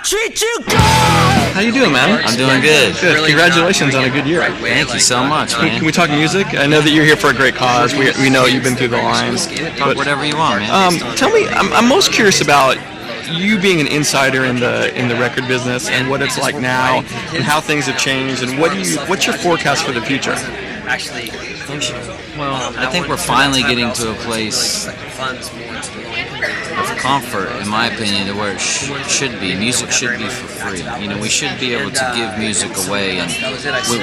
treat you good. How you doing, man? I'm doing good. Good. Congratulations on a good year. Thank you so much, man. Can we talk music? I know that you're here for a great cause. We know you've been through the lines. Talk whatever you want, man. Tell me, I'm most curious about you being an insider in the record business and what it's like now and how things have changed and what's your forecast for the future? Well, I think we're finally getting to a place of comfort, in my opinion, to where it should be. Music should be for free. You know, we should be able to give music away. And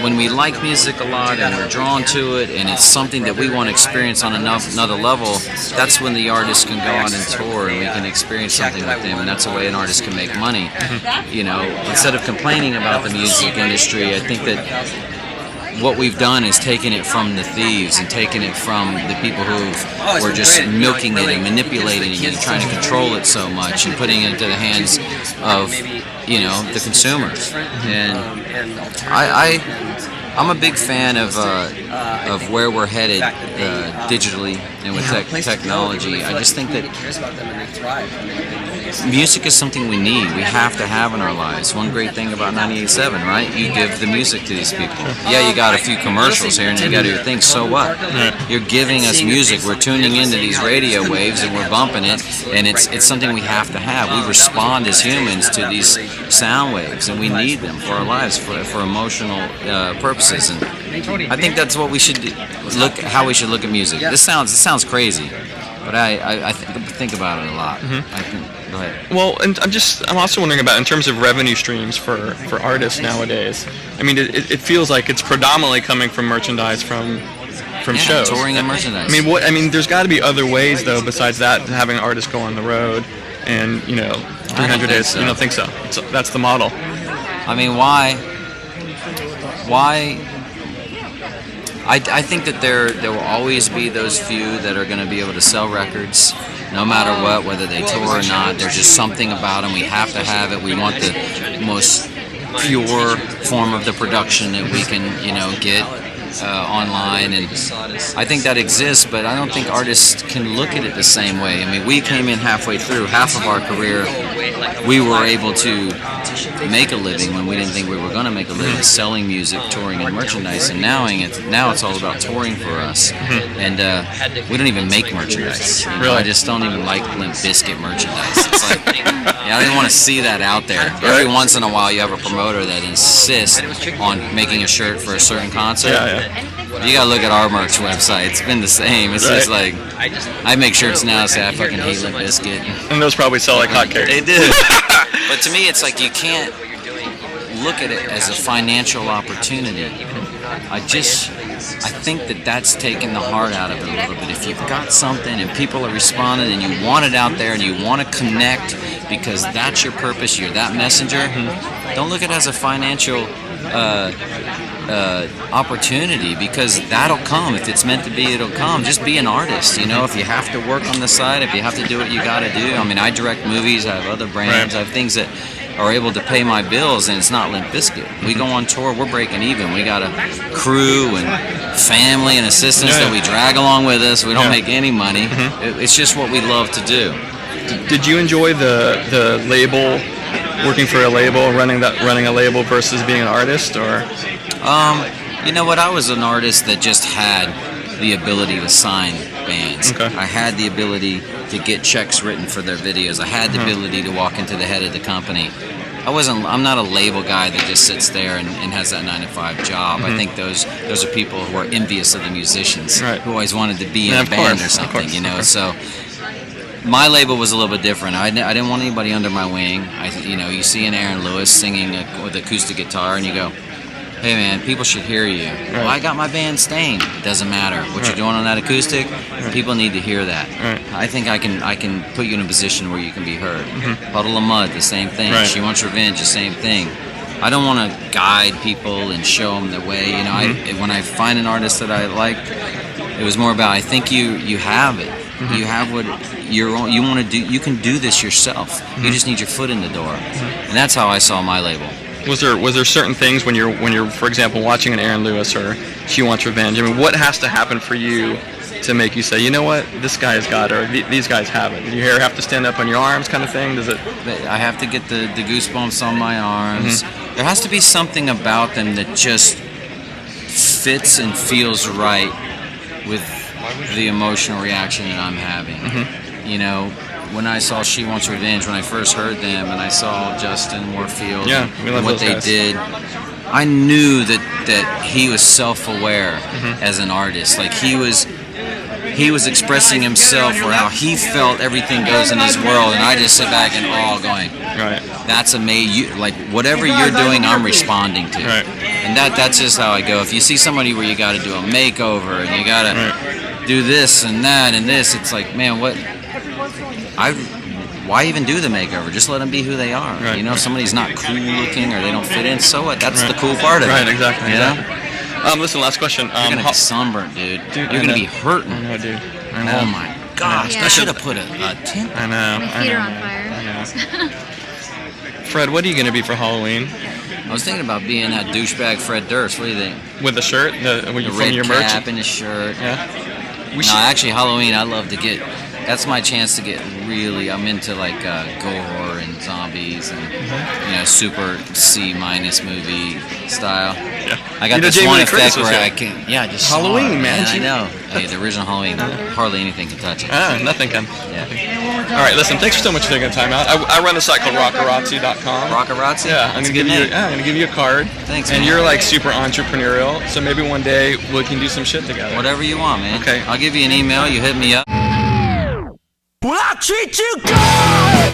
when we like music a lot and we're drawn to it and it's something that we want to experience on another level, that's when the artist can go out and tour and we can experience something with them. And that's a way an artist can make money. You know, instead of complaining about the music industry, I think that what we've done is taken it from the thieves and taken it from the people who were just milking it and manipulating it and trying to control it so much and putting it into the hands of, you know, the consumers. And I'm a big fan of where we're headed digitally and with technology. I just think that music is something we need. We have to have in our lives. One great thing about 98.7, right? You give the music to these people. Yeah, you got a few commercials here and you got to do your thing. So what? You're giving us music. We're tuning into these radio waves and we're bumping it, and it's something we have to have. We respond as humans to these sound waves, and we need them for our lives, for emotional purposes. And I think that's what we should how we should look at music. This sounds crazy, but I think about it a lot. Go ahead. Well, and I'm also wondering about in terms of revenue streams for artists nowadays. I mean, it feels like it's predominantly coming from merchandise from shows. Touring and merchandise. I mean, there's got to be other ways though besides that, having artists go on the road and 300 days. So. You don't think so? That's the model. I mean, why? I think that there will always be those few that are going to be able to sell records no matter what, whether they tour or not. There's just something about them. We have to have it. We want the most pure form of the production that we can, get online, and I think that exists, but I don't think artists can look at it the same way. I mean, we came in halfway through. Half of our career, we were able to make a living when we didn't think we were going to make a living selling music, touring, and merchandise. And now it's all about touring for us. And we don't even make merchandise. Really? I just don't even like Limp Bizkit merchandise. It's like, I didn't want to see that out there. Every once in a while, you have a promoter that insists on making a shirt for a certain concert. You gotta look at our merch website. It's been the same. It's just like, I make shirts now that say I fucking hate Limp Bizkit. And those probably sell like hotcakes. They do. But to me, it's like you can't look at it as a financial opportunity. I think that that's taken the heart out of it a little bit. If you've got something and people are responding and you want it out there and you want to connect because that's your purpose, you're that messenger, don't look at it as a financial opportunity, because that'll come. If it's meant to be, it'll come. Just be an artist, if you have to work on the side, if you have to do what you got to do. I mean, I direct movies, I have other brands, I have things that are able to pay my bills, and it's not Limp Bizkit. We go on tour, we're breaking even. We got a crew and family and assistants that we drag along with us. We don't make any money. It's just what we love to do. Did you enjoy the label, working for a label, running a label versus being an artist, or? You know what? I was an artist that just had the ability to sign bands. Okay. I had the ability to get checks written for their videos. I had the ability to walk into the head of the company. I'm not a label guy that just sits there and has that 9-to-5 job. I think those are people who are envious of the musicians, who always wanted to be in a band or something, So my label was a little bit different. I didn't want anybody under my wing. You see an Aaron Lewis singing with acoustic guitar, and you go, hey man, people should hear you. Well, I got my band Stain. It doesn't matter what you're doing on that acoustic. People need to hear that. I think I can put you in a position where you can be heard. Puddle of Mud, the same thing. She Wants Revenge, the same thing. I don't want to guide people and show them the way. When I find an artist that I like, it was more about, I think you have it. You have what you want to do. You can do this yourself. You just need your foot in the door. And that's how I saw my label. Was there certain things when you're for example watching an Aaron Lewis or She Wants Revenge? I mean, what has to happen for you to make you say, you know what, this guy's got it, or these guys have it? Do your hair have to stand up on your arms, kind of thing? Does it? I have to get the goosebumps on my arms. There has to be something about them that just fits and feels right with the emotional reaction that I'm having. You know, when I saw She Wants Revenge, when I first heard them, and I saw Justin Warfield and what they did, I knew that he was self-aware as an artist. Like he was expressing himself for how he felt everything goes in his world, and I just sit back in awe going, that's amazing. Like whatever you're doing, I'm responding to. And that's just how I go. If you see somebody where you got to do a makeover and you got to do this and that and this, it's like, man, why even do the makeover? Just let them be who they are. You know, if somebody's not cool looking or they don't fit in, so what? That's the cool part of it. Right, exactly. You know? Listen, last question. You're going to be sunburnt, dude. You're going to be hurting. I know, dude. I know. Oh, my gosh. I should have put a tent. I know. My feet are on fire. Fred, what are you going to be for Halloween? I was thinking about being that douchebag Fred Durst. What do you think? With a shirt? The red your cap merch? and a shirt. Yeah. No, actually, Halloween, I love to get... That's my chance to get really... I'm into, like, gore and zombies and, you know, super C- movie style. Yeah. I got this one effect where I can... Yeah, just Halloween, man. I know. Hey, the original Halloween, hardly anything can touch it. Nothing can. Yeah. All right, listen, thanks so much for taking the time out. I run a site called ROCKERRAZZI.com. ROCKERRAZZI? Yeah, I'm gonna give you a card. Thanks, and man. you're like super entrepreneurial, so maybe one day we can do some shit together. Whatever you want, man. Okay. I'll give you an email. You hit me up. Well, I treat you good.